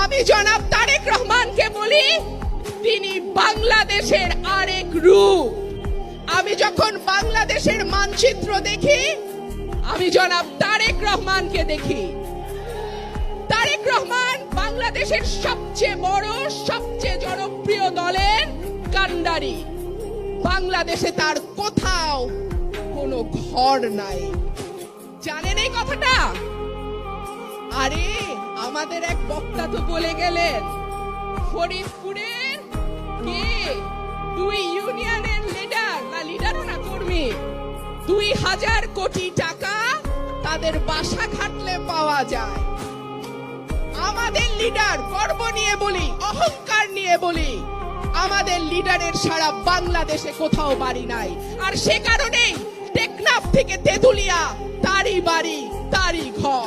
আমি জনাব তারেক রহমানকে বলি তিনি বাংলাদেশের আরেক রূপ। আমি যখন বাংলাদেশের মানচিত্র দেখি আমি জনাব তারেক রহমানকে দেখি। তারেক রহমান বাংলাদেশের সবচেয়ে বড় সবচেয়ে জনপ্রিয় দলের কান্ডারি। বাংলাদেশে তার কোথাও কোনো ঘর নাই। জানেন এই কথাটা? আরে আমাদের এক বক্তা তো বলে গেলেন ফরিদপুরের কে 2 ইউনিয়নের লিডারও না কর্মী 2000 কোটি টাকা তাদের বাসা খাটলে পাওয়া যায়। আমাদের লিডার, গর্ব নিয়ে বলি, অহংকার নিয়ে বলি, আমাদের লিডারের সারা বাংলাদেশে কোথাও বাড়ি নাই। আর সে কারণেই টেকনাফ থেকে তেঁতুলিয়া তারই বাড়ি তারই ঘর।